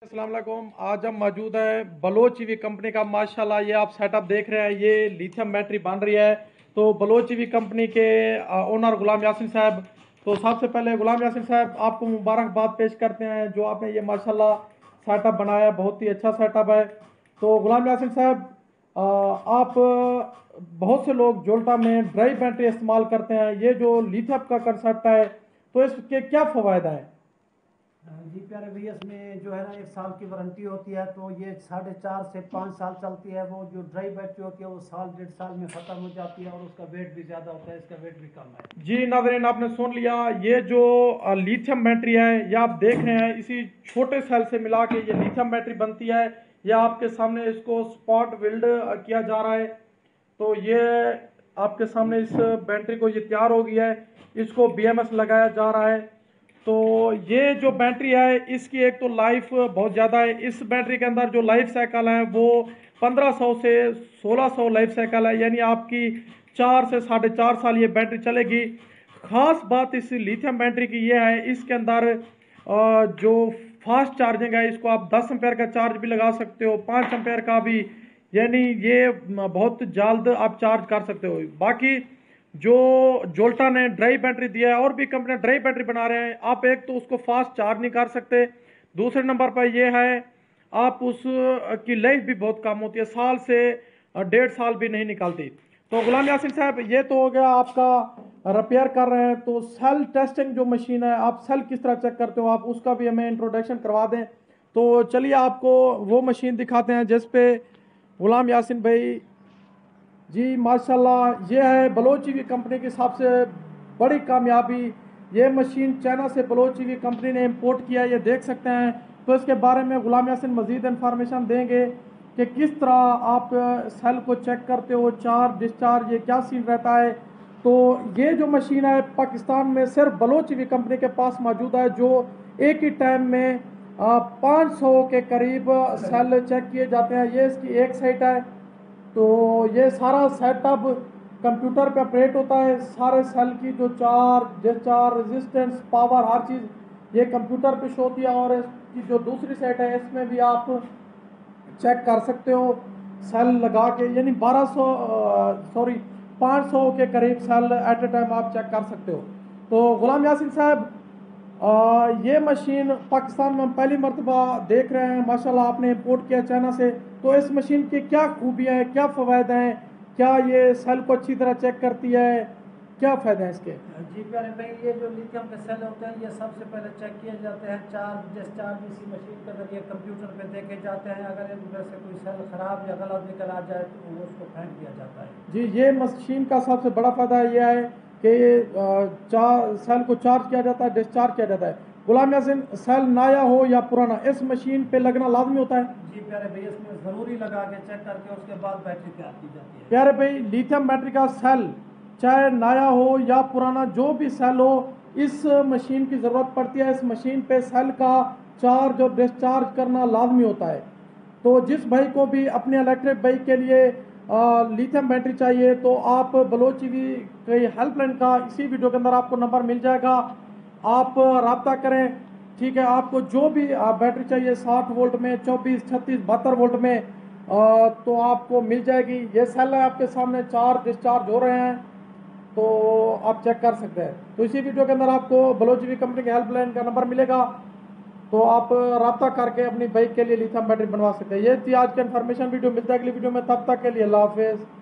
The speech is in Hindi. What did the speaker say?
अस्सलाम वालेकुम। आज हम मौजूद है बलोच ईवी कंपनी का। माशाल्लाह ये आप सेटअप देख रहे हैं, ये लिथियम बैटरी बन रही है। तो बलोच ईवी कंपनी के ओनर गुलाम यासिन साहब, तो सबसे पहले गुलाम यासिन साहब आपको मुबारकबाद पेश करते हैं जो आपने ये माशाल्लाह सेटअप बनाया है, बहुत ही अच्छा सेटअप है। तो गुलाम यासिन साहब, आप बहुत से लोग जोल्टा में ड्राई बैटरी इस्तेमाल करते हैं, ये जो लिथियम का कंसेप्ट है तो इसके क्या फ़वायदा है? जी प्यारे भैया, इसमें जो है ना 1 साल की वारंटी होती है। तो ये 4.5 से 5 साल चलती है। वो जो ड्राई बैटरी होती है वो साल 1.5 साल में ख़त्म हो जाती है और उसका वेट भी ज़्यादा होता है, इसका वेट भी कम है। जी नाज़रीन, आपने सुन लिया, ये जो लिथियम बैटरी है ये आप देख रहे हैं, इसी छोटे सेल से मिला के ये लिथियम बैटरी बनती है। ये आपके सामने इसको स्पॉट वेल्ड किया जा रहा है। तो ये आपके सामने इस बैटरी को ये तैयार हो गया है, इसको बीएमएस लगाया जा रहा है। तो ये जो बैटरी है इसकी एक तो लाइफ बहुत ज़्यादा है। इस बैटरी के अंदर जो लाइफ साइकिल है वो 1500 से 1600 लाइफ साइकिल है, यानी आपकी 4 से 4.5 साल ये बैटरी चलेगी। ख़ास बात इस लिथियम बैटरी की ये है, इसके अंदर जो फास्ट चार्जिंग है, इसको आप 10 एम्पेयर का चार्ज भी लगा सकते हो, 5 एम्पेयर का भी, यानी ये बहुत जल्द आप चार्ज कर सकते हो। बाकी जो जोल्टा ने ड्राई बैटरी दिया है, और भी कंपनी ड्राई बैटरी बना रहे हैं, आप एक तो उसको फास्ट चार्ज नहीं कर सकते, दूसरे नंबर पर यह है आप उस की लाइफ भी बहुत कम होती है, साल से 1.5 साल भी नहीं निकलती। तो गुलाम यासिन साहब, ये तो हो गया आपका रिपेयर कर रहे हैं। तो सेल टेस्टिंग जो मशीन है, आप सेल किस तरह चेक करते हो, आप उसका भी हमें इंट्रोडक्शन करवा दें। तो चलिए आपको वो मशीन दिखाते हैं जिस पे गुलाम यासिन भाई जी माशाल्लाह, ये है बलोच ईवी कंपनी की सबसे बड़ी कामयाबी। ये मशीन चाइना से बलोच ईवी कंपनी ने इंपोर्ट किया है, ये देख सकते हैं। तो इसके बारे में गुलाम यासिन मजीद इन्फॉर्मेशन देंगे कि किस तरह आप सेल को चेक करते हो, चार्ज डिस्चार्ज, ये क्या सीन रहता है। तो ये जो मशीन है पाकिस्तान में सिर्फ बलोच ईवी कंपनी के पास मौजूद है, जो एक ही टाइम में 500 के करीब सेल चेक किए जाते हैं। ये इसकी एक साइट है। तो ये सारा सेटअप कंप्यूटर पे ऑपरेट होता है। सारे सेल की जो चार्ज डिस्चार्ज रेजिस्टेंस पावर हर चीज़ ये कंप्यूटर पे शो होती है। और इसकी जो दूसरी साइट है इसमें भी आप चेक कर सकते हो सेल लगा के, यानी 500 के करीब सेल एट ए टाइम आप चेक कर सकते हो। तो गुलाम यासिन साहब, ये मशीन पाकिस्तान में हम पहली मरतबा देख रहे हैं, माशाल्लाह आपने इंपोर्ट किया चाइना से। तो इस मशीन की क्या खूबियाँ हैं, क्या फ़वायदे हैं, क्या ये सेल को अच्छी तरह चेक करती है, क्या फ़ायदे हैं इसके? जी प्यारे भाई, ये जो लिथियम के सेल होते हैं ये सबसे पहले चेक किए जाते हैं। चार्ज डिस्चार्ज इसी मशीन के जरिए कंप्यूटर पे देखे जाते हैं। अगर इनमें से कोई सेल ख़राब या गलत निकल आ जाए तो उसको फेंक दिया जाता है। जी, ये मशीन का सबसे बड़ा फ़ायदा यह है कि सेल को चार्ज किया जाता है, डिस्चार्ज किया जाता है। गुलाम यासिन, सेल नया हो या पुराना, इस मशीन पे लगना लाजमी होता है? जी प्यारे भाई, इसमें ज़रूरी लगा के चेक करके उसके बाद बैटरी तैयार की जाती है। प्यारे भाई, लिथियम बैटरी का सेल चाहे नया हो या पुराना, जो भी सेल हो, इस मशीन की ज़रूरत पड़ती है। इस मशीन पे सेल का चार्ज और डिस्चार्ज करना लाजमी होता है। तो जिस भाई को भी अपने इलेक्ट्रिक बाइक के लिए लिथियम बैटरी चाहिए तो आप बलोच ईवी की हेल्पलाइन का इसी वीडियो के अंदर आपको नंबर मिल जाएगा, आप रब्ता करें। ठीक है, आपको जो भी बैटरी चाहिए 60 वोल्ट में, 24, 36, 72 वोल्ट में, तो आपको मिल जाएगी। ये सेल है आपके सामने, चार्ज डिस्चार्ज हो रहे हैं, तो आप चेक कर सकते हैं। तो इसी वीडियो के अंदर आपको बलोच ईवी कंपनी के हेल्पलाइन का नंबर मिलेगा, तो आप रब्ता करके अपनी बाइक के लिए लिथियम बैटरी बनवा सकते हैं। ये थी आज की इन्फॉर्मेशन वीडियो, मिलता है अगली वीडियो में, तब तक के लिए अल्लाह हाफिज़।